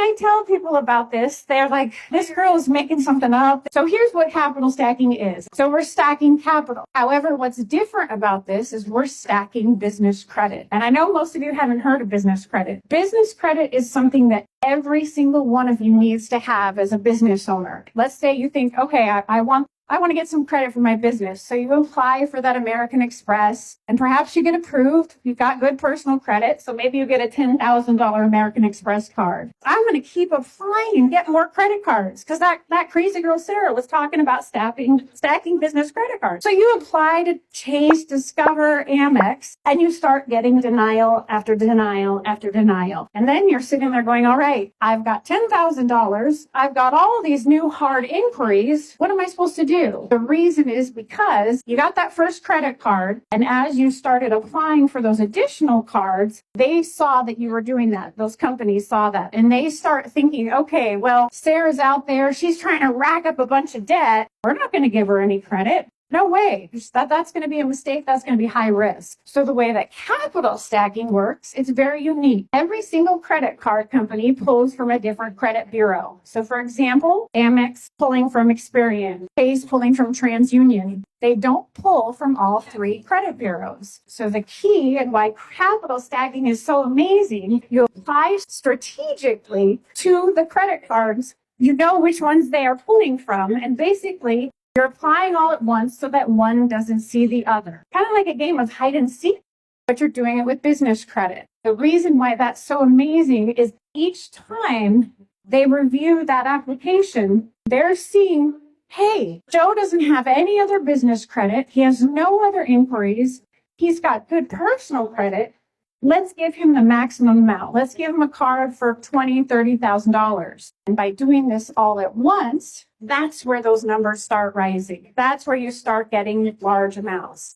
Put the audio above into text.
I tell people about this, they're like, this girl is making something up. So here's what capital stacking is. So we're stacking capital. However, what's different about this is we're stacking business credit. And I know most of you haven't heard of business credit. Business credit is something that every single one of you needs to have as a business owner. Let's say you think, okay, I want to get some credit for my business. So you apply for that American Express and perhaps you get approved. You've got good personal credit. So maybe you get a $10,000 American Express card. I'm going to keep applying and get more credit cards because that crazy girl Sarah was talking about stacking business credit cards. So you apply to Chase, Discover, Amex, and you start getting denial after denial after denial. And then you're sitting there going, all right, I've got $10,000. I've got all of these new hard inquiries. What am I supposed to do? The reason is because you got that first credit card, and as you started applying for those additional cards, they saw that you were doing that. Those companies saw that, and they start thinking, okay, well, Sarah's out there. She's trying to rack up a bunch of debt. We're not going to give her any credit. No way. That's going to be a mistake. That's going to be high risk. So the way that capital stacking works, it's very unique. Every single credit card company pulls from a different credit bureau. So for example, Amex pulling from Experian, Chase pulling from TransUnion. They don't pull from all three credit bureaus. So the key and why capital stacking is so amazing, you apply strategically to the credit cards. You know which ones they are pulling from, and basically you're applying all at once so that one doesn't see the other. Kind of like a game of hide and seek, but you're doing it with business credit. The reason why that's so amazing is each time they review that application, they're seeing, hey, Joe doesn't have any other business credit. He has no other inquiries. He's got good personal credit. Let's give him the maximum amount. Let's give him a card for $20,000, $30,000. And by doing this all at once, that's where those numbers start rising. That's where you start getting large amounts.